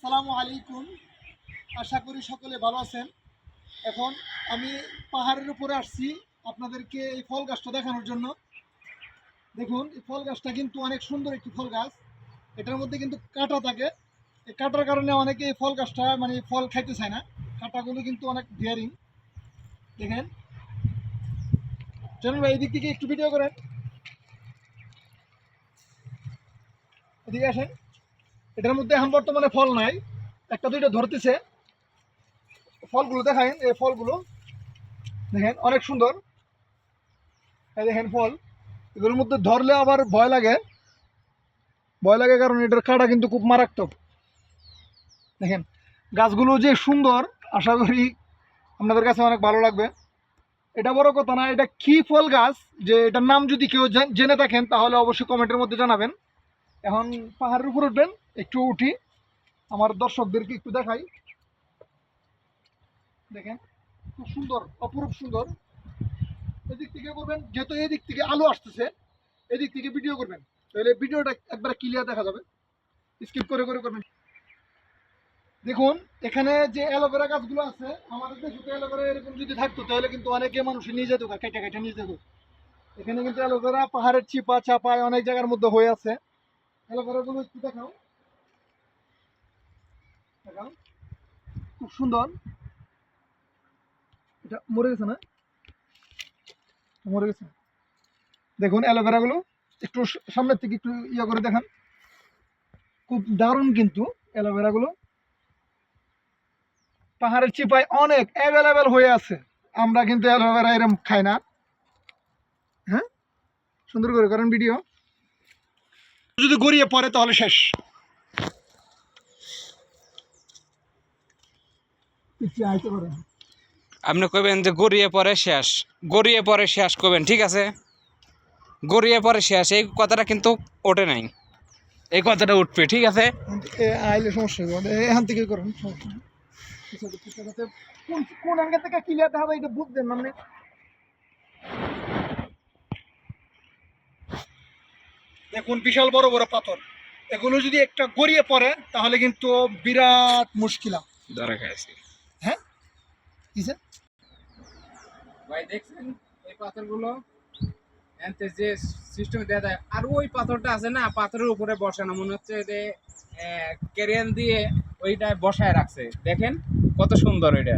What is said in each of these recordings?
আসসালামু আলাইকুম। আশা করি সকলে ভালো আছেন। এখন আমি পাহাড়ের উপরে আসছি আপনাদেরকে এই ফল গাছটা দেখানোর জন্য। দেখুন, এই ফল গাছটা কিন্তু অনেক সুন্দর একটি ফল গাছ। এটার মধ্যে কিন্তু কাঁটা থাকে। এই কাঁটার কারণে অনেকে এই ফল গাছটা মানে ফল খাইতে চায় না। কাঁটাগুলো কিন্তু অনেক ডিয়ারিং। দেখেন, চলুন ভাই, এই দিক থেকে একটু ভিডিও করেন। এদিকে আসেন। এটার মধ্যে এখন বর্তমানে ফল নাই, একটা দুইটা ধরতেছে। ফলগুলো দেখান, এই ফলগুলো দেখেন অনেক সুন্দর। এই দেখেন ফল, এগুলোর মধ্যে ধরলে আবার ভয় লাগে কারণ এটার কাঁটা কিন্তু খুব মারাত্মক। দেখেন গাছগুলো যে সুন্দর, আশা করি আপনাদের কাছে অনেক ভালো লাগবে। এটা বড় কথা না, এটা কি ফল গাছ, যে এটার নাম যদি কেউ জেনে থাকেন তাহলে অবশ্যই কমেন্টের মধ্যে জানাবেন। এখন পাহাড়ের উপর উঠবেন, একটু উঠি, আমার দর্শকদেরকে একটু দেখাই। দেখেন খুব সুন্দর, অপরূপ সুন্দর। এদিক থেকে করবেন, যেহেতু এদিক থেকে আলো আসতেছে, এদিক থেকে ভিডিও করবেন, তাহলে ভিডিওটা একবারে ক্লিয়ার দেখা যাবে। স্কিপ করে করে করবেন। দেখুন এখানে যে অ্যালোভেরা গাছগুলো আছে, আমাদের দেশে তো অ্যালোভেরা এরকম যদি থাকতো তাহলে কিন্তু অনেকে মানুষ নিয়ে যেত, কেটে কেটে নিয়ে যেত। এখানে কিন্তু অ্যালোভেরা পাহাড়ের চিপা চাপায় অনেক জায়গার মধ্যে হয়ে আছে। অ্যালোভেরা গুলো একটু দেখাও, দেখাও, খুব সুন্দর। এটা মরে গেছে না? মরে গেছে। দেখুন অ্যালোভেরা গুলো একটু সামনের থেকে একটু ইয়ে করে দেখান, খুব দারুণ কিন্তু অ্যালোভেরা গুলো। পাহাড়ের চিপায় অনেক অ্যাভেলেবেল হয়ে আছে, আমরা কিন্তু অ্যালোভেরা এরকম খাই না। হ্যাঁ, সুন্দর করে করেন ভিডিও, যদি গড়িয়ে পড়ে তাহলে শেষ। আপনি কইবেন যে গড়িয়ে পরে শেষ কইবেন, ঠিক আছে? গড়িয়ে পরে শেষ এই কথাটা কিন্তু ওঠে নাই, এই কথাটা উঠবে, ঠিক আছে? আইলে সমস্যা হবে, এখান থেকে করেন, সমস্যা নেই। কোন কোন অ্যাঙ্গেল থেকে ক্লিয়ার দেখা হবে এটা বুঝবেন মানে। দেখুন বিশাল বড় বড় পাথর, এগুলো যদি একটা গড়িয়ে পড়ে তাহলে কিন্তু বিরাট মুশকিল। ধরে খাইছি হ্যাঁ, কিসে ভাই, দেখছেন এই পাথরগুলো এনতে যে সিস্টেমে দেয়া যায়, আর ওই পাথরটা আছে না, পাথরের উপরে বসানো, মনে হচ্ছে যে কেরিয়ান দিয়ে ওইটা বসায় রাখছে। দেখেন কত সুন্দর ওইটা,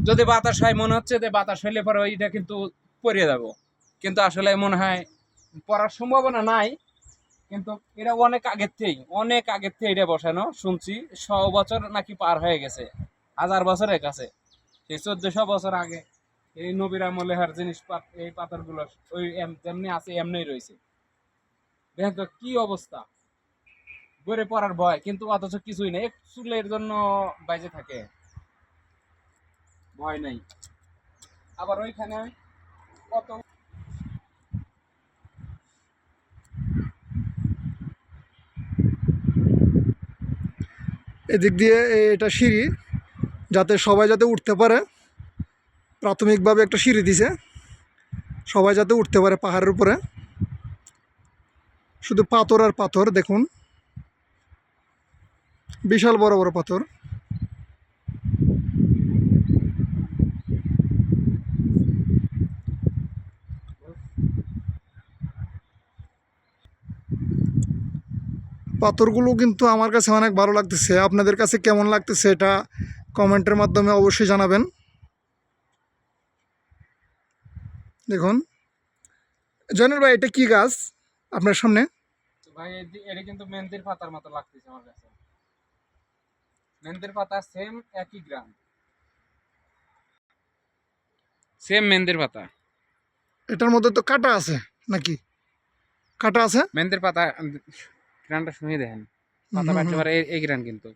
যদি বাতাস হয় মনে হচ্ছে যে বাতাস হইলে পরে ওইটা কিন্তু পড়ে যাব, কিন্তু আসলে মনে হয় পড়ার সম্ভাবনা নাই। কিন্তু এটা অনেক আগের থেকে এটা বসানো, শুনছি 100 বছর নাকি পার হয়ে গেছে, 1000 বছরের কাছে। সেই 1400 বছর আগে এই নবীর আমলেহার এই পাথরগুলো ওই যেমনি আছে এমনি রয়েছে। দেখেন তো কি অবস্থা, গড়ে পড়ার ভয়, কিন্তু অথচ কিছুই নেই, একটু চুলের জন্য বাইজে থাকে, ভয় নেই। আবার ওইখানে কত এদিক দিয়ে এটা সিঁড়ি, যাতে সবাই যাতে উঠতে পারে। প্রাথমিকভাবে একটা সিঁড়ি দিছে, সবাই যাতে উঠতে পারে পাহাড়ের উপরে। শুধু পাথর আর পাথর, দেখুন বিশাল বড় বড় পাথর। পাথরগুলো কিন্তু আমার কাছে অনেক ভালো লাগতেছে, আপনাদের কাছে কেমন লাগতেছে এটা কমেন্টের মাধ্যমে অবশ্যই জানাবেন। দেখুন জয়নুল ভাই, এটা কি গাছ আপনার সামনে? ভাই, এটা কিন্তু মেহেন্দির পাতার মতো লাগতেছে আমার কাছে। মেহেন্দির পাতা সেম, একই গ্রাম, সেম মেহেন্দির পাতা। এটার মধ্যে তো কাটা আছে নাকি? কাটা আছে? মেহেন্দির পাতা গ্রানটা শুনিয়ে দেখেন, হুম পাতা হুম বাড়তে হুম। পারে এই গ্রান কিন্তু